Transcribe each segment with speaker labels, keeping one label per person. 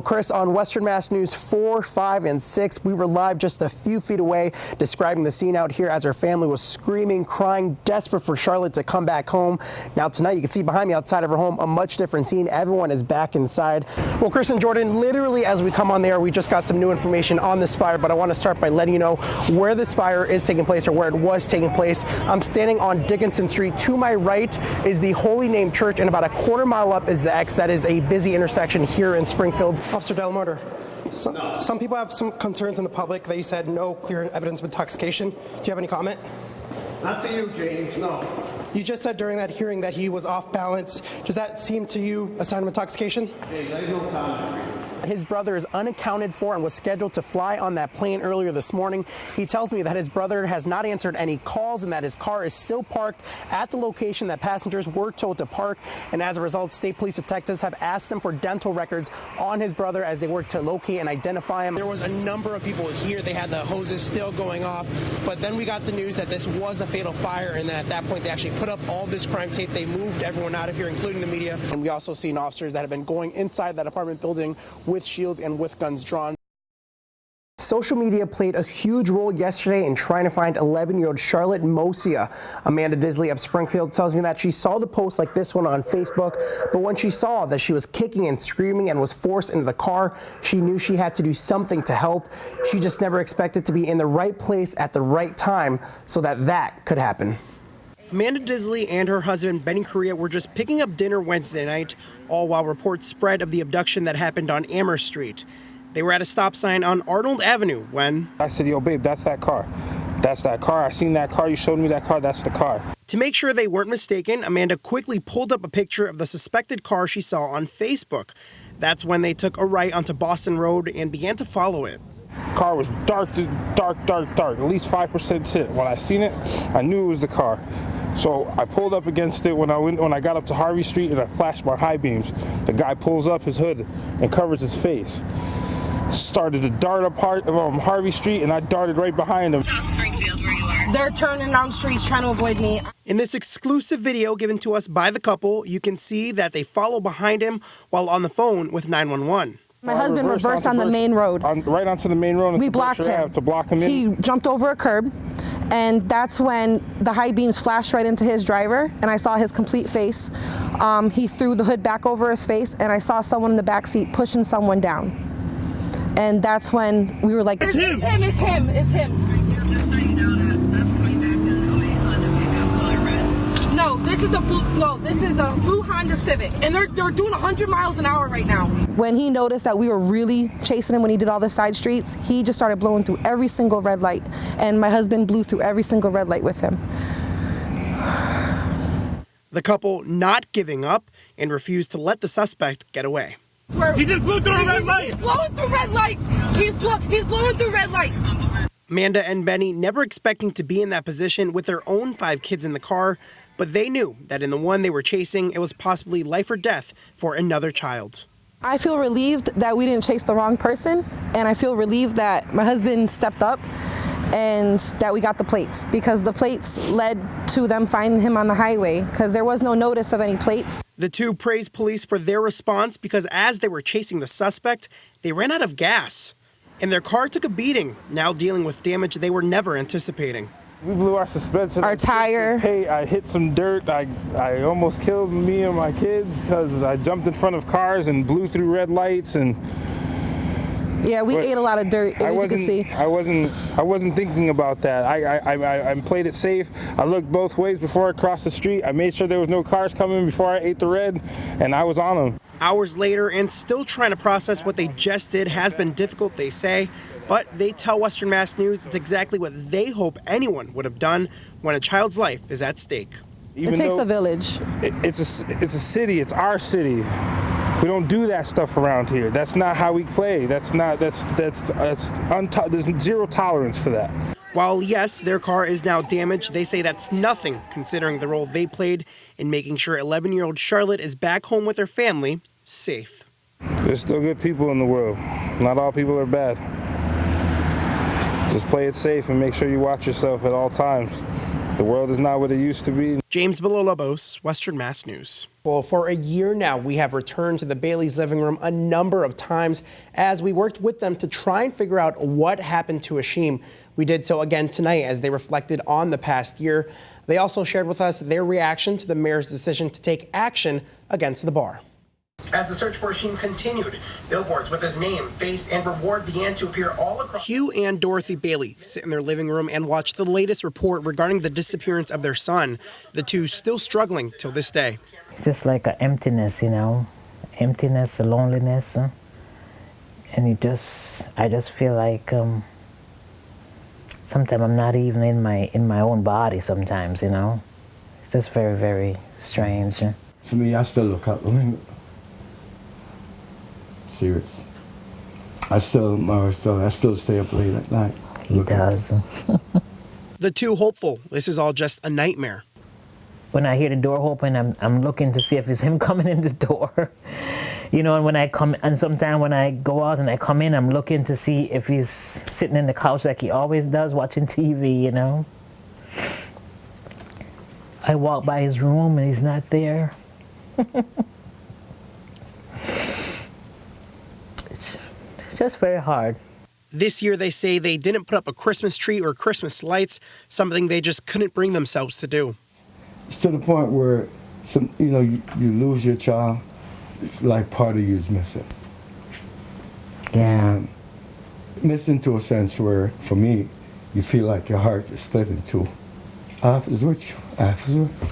Speaker 1: Chris, on Western Mass News 4, 5, and 6, we were live just a few feet away describing the scene out here as her family was screaming, crying, desperate for Charlotte to come back home. Now tonight you can see behind me outside of her home a much different scene. Everyone is back inside. Well, Chris and Jordan, literally as we come on there, we just got some new information on this fire, but I want to start by letting you know where this fire is taking place or where it was taking place. I'm standing on Dickinson Street. To my right is the Holy Name Church, and about a quarter mile up is the X. That is a busy intersection here in Springfield. Officer Delmorter, some people have some concerns in the public that you said no clear evidence of intoxication. Do you have any comment?
Speaker 2: Not to you, James, no.
Speaker 1: You just said during that hearing that he was off balance. Does that seem to you a sign of intoxication?
Speaker 2: James, I have no comment.
Speaker 1: His brother is unaccounted for and was scheduled to fly on that plane earlier this morning. He tells me that his brother has not answered any calls and that his car is still parked at the location that passengers were told to park. And as a result, state police detectives have asked them for dental records on his brother as they work to locate and identify him. There was a number of people here. They had the hoses still going off. But then we got the news that this was a fatal fire, and that at that point they actually put up all this crime tape. They moved everyone out of here, including the media. And we also seen officers that have been going inside that apartment building with shields and with guns drawn. Social media played a huge role yesterday in trying to find 11-year-old Charlotte Mosia. Amanda Disley of Springfield tells me that she saw the post like this one on Facebook, but when she saw that she was kicking and screaming and was forced into the car, she knew she had to do something to help. She just never expected to be in the right place at the right time so that could happen. Amanda Disley and her husband, Benny Correa, were just picking up dinner Wednesday night, all while reports spread of the abduction that happened on Amherst Street. They were at a stop sign on Arnold Avenue when
Speaker 3: I said, yo, babe, that's that car. That's that car. I seen that car. You showed me that car. That's the car.
Speaker 1: To make sure they weren't mistaken, Amanda quickly pulled up a picture of the suspected car she saw on Facebook. That's when they took a right onto Boston Road and began to follow it.
Speaker 3: Car was dark, at least 5% tint. When I seen it, I knew it was the car. So I pulled up against it when I got up to Harvey Street, and I flashed my high beams. The guy pulls up his hood and covers his face. Started to dart up Harvey Street, and I darted right behind him.
Speaker 4: Springfield, where you are.
Speaker 5: They're turning down streets trying to avoid me.
Speaker 1: In this exclusive video given to us by the couple, you can see that they follow behind him while on the phone with 911.
Speaker 5: My husband reversed on the main road.
Speaker 3: Right onto the main road.
Speaker 5: We blocked him.
Speaker 3: To block him in.
Speaker 5: He jumped over a curb, and that's when the high beams flashed right into his driver, and I saw his complete face. He threw the hood back over his face, and I saw someone in the back seat pushing someone down. And that's when we were like,
Speaker 4: It's him, it's him, it's him. No, this is a blue Honda Civic, and they're doing 100 miles an hour right now.
Speaker 5: When he noticed that we were really chasing him when he did all the side streets, he just started blowing through every single red light, and my husband blew through every single red light with him.
Speaker 1: The couple not giving up and refused to let the suspect get away.
Speaker 2: He just blew through the red lights.
Speaker 4: He's blowing through red lights. He's blowing through red lights.
Speaker 1: Amanda and Benny never expecting to be in that position with their own 5 kids in the car, but they knew that in the one they were chasing, it was possibly life or death for another child.
Speaker 5: I feel relieved that we didn't chase the wrong person, and I feel relieved that my husband stepped up and that we got the plates, because the plates led to them finding him on the highway because there was no notice of any plates.
Speaker 1: The two praised police for their response because as they were chasing the suspect, they ran out of gas. And their car took a beating, now dealing with damage they were never anticipating.
Speaker 3: We blew our suspension.
Speaker 5: Our tire.
Speaker 3: I hit some dirt. I almost killed me and my kids because I jumped in front of cars and blew through red lights. And
Speaker 5: yeah, we ate a lot of dirt, as you can see.
Speaker 3: I wasn't thinking about that. I played it safe. I looked both ways before I crossed the street. I made sure there was no cars coming before I ate the red, and I was on them.
Speaker 1: Hours later, and still trying to process what they just did has been difficult, they say, but they tell Western Mass News it's exactly what they hope anyone would have done when a child's life is at stake.
Speaker 5: It takes a village.
Speaker 3: It's a city. It's our city. We don't do that stuff around here. That's not how we play. There's zero tolerance for that.
Speaker 1: While yes, their car is now damaged, they say that's nothing considering the role they played in making sure 11-year-old Charlotte is back home with her family, safe.
Speaker 3: There's still good people in the world. Not all people are bad. Just play it safe and make sure you watch yourself at all times. The world is not what it used to be.
Speaker 1: James Villalobos, Western Mass News. Well, for a year now, we have returned to the Bailey's living room a number of times as we worked with them to try and figure out what happened to Achim. We did so again tonight as they reflected on the past year. They also shared with us their reaction to the mayor's decision to take action against the bar. As the search for Achim continued, billboards with his name, face, and reward began to appear all across. Hugh and Dorothy Bailey sit in their living room and watch the latest report regarding the disappearance of their son, the two still struggling till this day.
Speaker 6: It's just like an emptiness, you know, emptiness, a loneliness, and I just feel like sometimes I'm not even in my own body. Sometimes, you know, it's just very, very strange.
Speaker 7: For me, I still look up. Serious. I still stay up late at night.
Speaker 6: He does.
Speaker 1: The two hopeful this is all just a nightmare.
Speaker 6: When I hear the door open, I'm looking to see if it's him coming in the door. You know, and when I come, and sometimes when I go out and I come in, I'm looking to see if he's sitting in the couch like he always does, watching TV, you know. I walk by his room and he's not there. It's just very hard.
Speaker 1: This year, they say they didn't put up a Christmas tree or Christmas lights, something they just couldn't bring themselves to do.
Speaker 7: It's to the point where, you lose your child, it's like part of you is missing.
Speaker 6: Yeah.
Speaker 7: And missing to a sense where, for me, you feel like your heart is split in two. Half is with you, half is with you.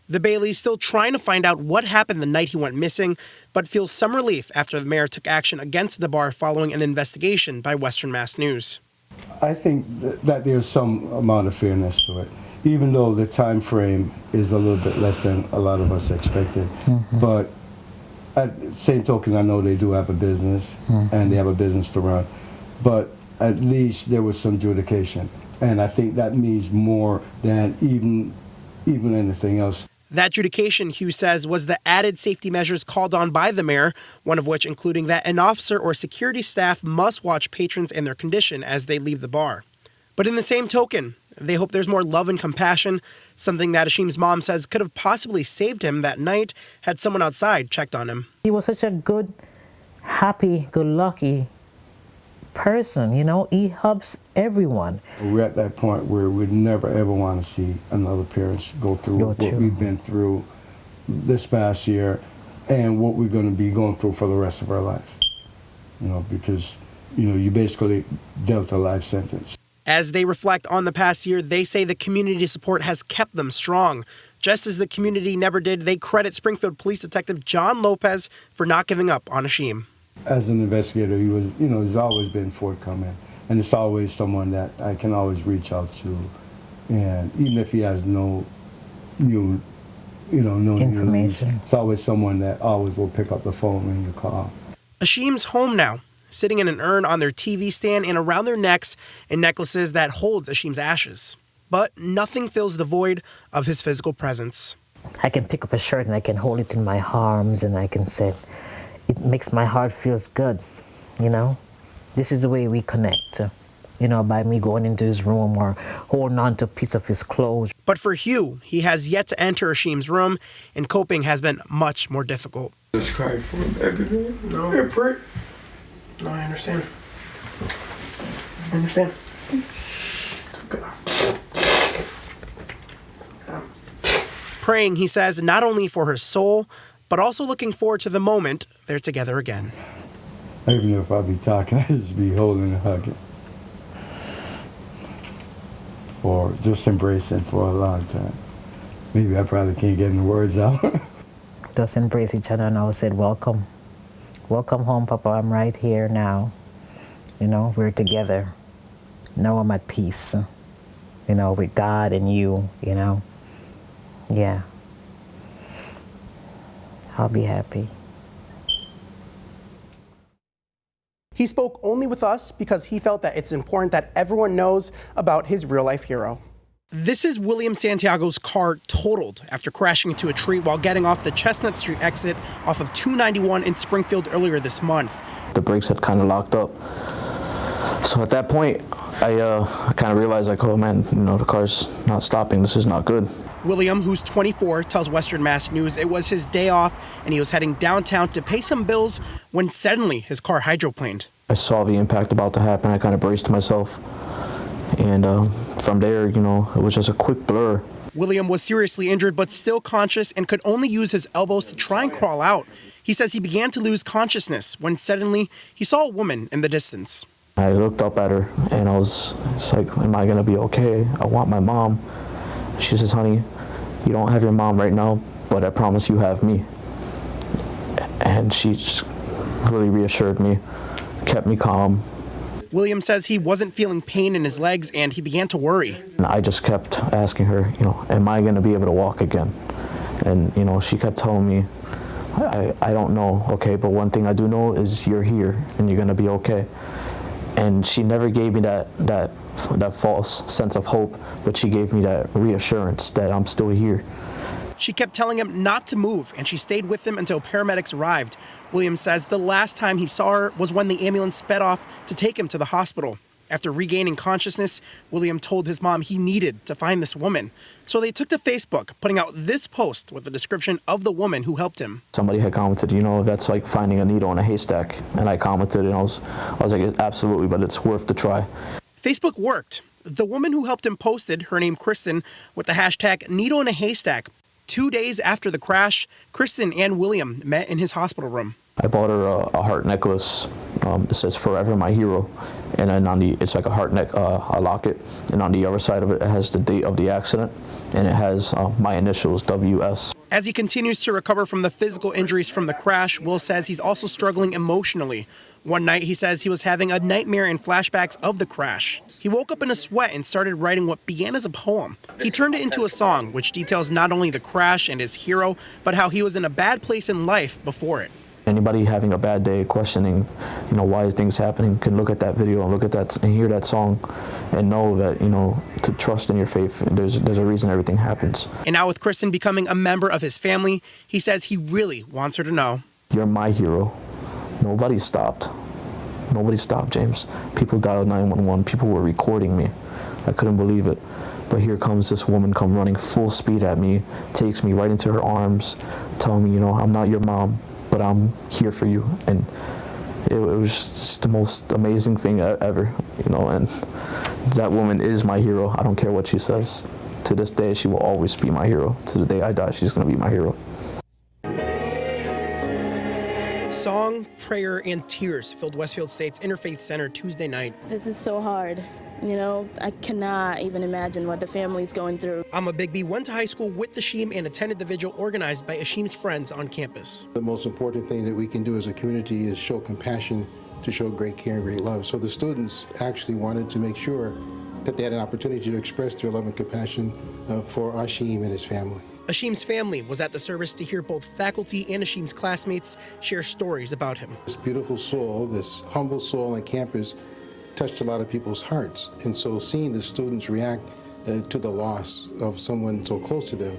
Speaker 1: The Bailey's still trying to find out what happened the night he went missing, but feels some relief after the mayor took action against the bar following an investigation by Western Mass News.
Speaker 7: I think that there's some amount of fairness to it, even though the time frame is a little bit less than a lot of us expected. Mm-hmm. But at the same token, I know they do have a business, and they have a business to run. But at least there was some adjudication, and I think that means more than even anything else.
Speaker 1: That adjudication, Hugh says, was the added safety measures called on by the mayor, one of which including that an officer or security staff must watch patrons and their condition as they leave the bar. But in the same token, they hope there's more love and compassion, something that Achim's mom says could have possibly saved him that night had someone outside checked on him.
Speaker 6: He was such a good, happy, good-lucky person, you know. He helps everyone.
Speaker 7: We're at that point where we'd never ever want to see another parent go through what we've been through this past year and what we're going to be going through for the rest of our life. You know, because, you basically dealt a life sentence.
Speaker 1: As they reflect on the past year, they say the community support has kept them strong. Just as the community never did, they credit Springfield Police Detective John Lopez for not giving up on Achim.
Speaker 7: As an investigator, he was, he's always been forthcoming, and it's always someone that I can always reach out to, and even if he has no new information, it's always someone that always will pick up the phone when you call.
Speaker 1: Achim's home now, sitting in an urn on their TV stand and around their necks in necklaces that hold Achim's ashes. But nothing fills the void of his physical presence.
Speaker 6: I can pick up a shirt and I can hold it in my arms and I can say, it makes my heart feels good, you know. This is the way we connect, by me going into his room or holding on to a piece of his clothes.
Speaker 1: But for Hugh, he has yet to enter Achim's room, and coping has been much more difficult.
Speaker 7: Just cry for him every day. No,
Speaker 1: No, I understand. I understand. Praying, he says, not only for her soul, but also looking forward to the moment they're together again.
Speaker 7: Even if I be talking, I just be holding and hugging. For just embracing for a long time. Maybe I probably can't get any words out.
Speaker 6: Just embrace each other and I said, welcome. Welcome home, Papa. I'm right here now. We're together. Now I'm at peace. With God and you, Yeah. I'll be happy.
Speaker 1: He spoke only with us because he felt that it's important that everyone knows about his real-life hero. This is William Santiago's car totaled after crashing into a tree while getting off the Chestnut Street exit off of 291 in Springfield earlier this month.
Speaker 8: The brakes had kind of locked up. So at that point, I kind of realized, like, oh man, the car's not stopping. This is not good.
Speaker 1: William, who's 24, tells Western Mass News it was his day off and he was heading downtown to pay some bills when suddenly his car hydroplaned.
Speaker 8: I saw the impact about to happen. I kind of braced myself. And from there, it was just a quick blur.
Speaker 1: William was seriously injured but still conscious and could only use his elbows to try and crawl out. He says he began to lose consciousness when suddenly he saw a woman in the distance.
Speaker 8: I looked up at her and I was like, am I going to be okay? I want my mom. She says, honey, you don't have your mom right now, but I promise you have me. And she just really reassured me, kept me calm.
Speaker 1: William says he wasn't feeling pain in his legs and he began to worry.
Speaker 8: And I just kept asking her, am I going to be able to walk again? And, she kept telling me, I don't know, okay, but one thing I do know is you're here and you're going to be okay. And she never gave me that false sense of hope, but she gave me that reassurance that I'm still here.
Speaker 1: She kept telling him not to move, and she stayed with him until paramedics arrived. William says the last time he saw her was when the ambulance sped off to take him to the hospital. After regaining consciousness, William told his mom he needed to find this woman. So they took to Facebook, putting out this post with the description of the woman who helped him.
Speaker 8: Somebody had commented, that's like finding a needle in a haystack. And I commented, and I was like, absolutely, but it's worth the try.
Speaker 1: Facebook worked. The woman who helped him posted, her name Kristen, with the hashtag needle in a haystack. 2 days after the crash, Kristen and William met in his hospital room.
Speaker 8: I bought her a heart necklace. It says "Forever My Hero," and then it's like a heart a locket. And on the other side of it, it has the date of the accident, and it has my initials, WS.
Speaker 1: As he continues to recover from the physical injuries from the crash, Will says he's also struggling emotionally. One night, he says he was having a nightmare and flashbacks of the crash. He woke up in a sweat and started writing what began as a poem. He turned it into a song, which details not only the crash and his hero, but how he was in a bad place in life before it.
Speaker 8: Anybody having a bad day, questioning, why things happening, can look at that video and look at that and hear that song, and know that to trust in your faith. There's a reason everything happens.
Speaker 1: And now with Kristen becoming a member of his family, he says he really wants her to know.
Speaker 8: You're my hero. Nobody stopped. Nobody stopped, James. People dialed 911. People were recording me. I couldn't believe it. But here comes this woman come running full speed at me, takes me right into her arms, telling me, I'm not your mom, but I'm here for you. And it was just the most amazing thing ever, and that woman is my hero. I don't care what she says. To this day, she will always be my hero. To the day I die, she's going to be my hero.
Speaker 1: Song, prayer, and tears filled Westfield State's Interfaith Center Tuesday night.
Speaker 9: This is so hard. I cannot even imagine what the family's going through.
Speaker 1: Amma Bigby went to high school with Achim and attended the vigil organized by Achim's friends on campus.
Speaker 10: The most important thing that we can do as a community is show compassion, to show great care and great love. So the students actually wanted to make sure that they had an opportunity to express their love and compassion for Achim and his family.
Speaker 1: Achim's family was at the service to hear both faculty and Achim's classmates share stories about him.
Speaker 10: This beautiful soul, this humble soul on campus, touched a lot of people's hearts. And so seeing the students react to the loss of someone so close to them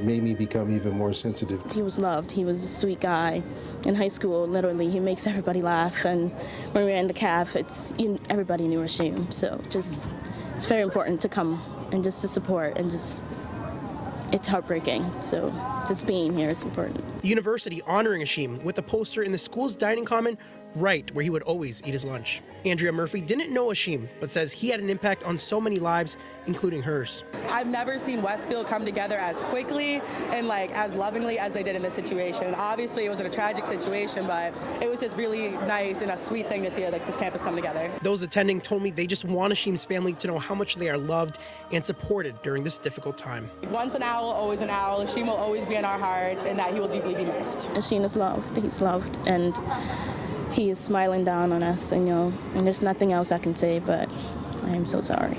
Speaker 10: made me become even more sensitive.
Speaker 9: He was loved. He was a sweet guy. In high school, literally, he makes everybody laugh. And when we were in the CAF, everybody knew Achim. So it's very important to come and just to support and it's heartbreaking. So just being here is important.
Speaker 1: The university honoring Achim with a poster in the school's dining common right where he would always eat his lunch. Andrea Murphy didn't know Achim, but says he had an impact on so many lives, including hers.
Speaker 11: I've never seen Westfield come together as quickly and as lovingly as they did in this situation. Obviously, it was a tragic situation, but it was just really nice and a sweet thing to see this campus come together.
Speaker 1: Those attending told me they just want Achim's family to know how much they are loved and supported during this difficult time.
Speaker 11: Once an owl, always an owl. Achim will always be in our hearts, and that he will deeply be missed.
Speaker 9: Achim is loved. He's loved, and he is smiling down on us, and there's nothing else I can say, but I am so sorry.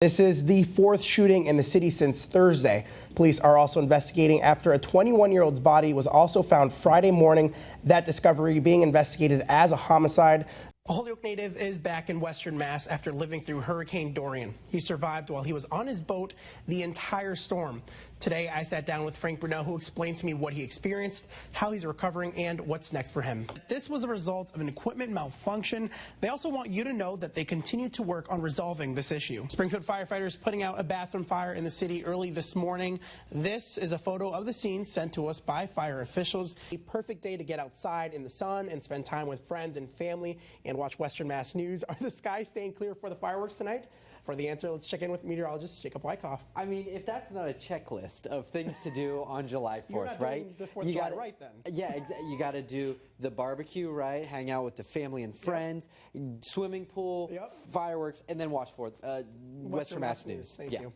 Speaker 1: This is the fourth shooting in the city since Thursday. Police are also investigating after a 21-year-old's body was also found Friday morning. That discovery being investigated as a homicide. A Holyoke native is back in Western Mass after living through Hurricane Dorian. He survived while he was on his boat the entire storm. Today, I sat down with Frank Brunel, who explained to me what he experienced, how he's recovering, and what's next for him. This was a result of an equipment malfunction. They also want you to know that they continue to work on resolving this issue. Springfield firefighters putting out a bathroom fire in the city early this morning. This is a photo of the scene sent to us by fire officials. A perfect day to get outside in the sun and spend time with friends and family and watch Western Mass News. Are the skies staying clear for the fireworks tonight? For the answer, let's check in with meteorologist Jacob Wyckoff.
Speaker 12: I mean, if that's not a checklist of things to do on July 4th,
Speaker 1: You're not
Speaker 12: right?
Speaker 1: doing the 4th of July right then.
Speaker 12: Yeah, you got to do the barbecue, right? Hang out with the family and friends, swimming pool, fireworks, and then watch for Western Mass News.
Speaker 1: Thank you.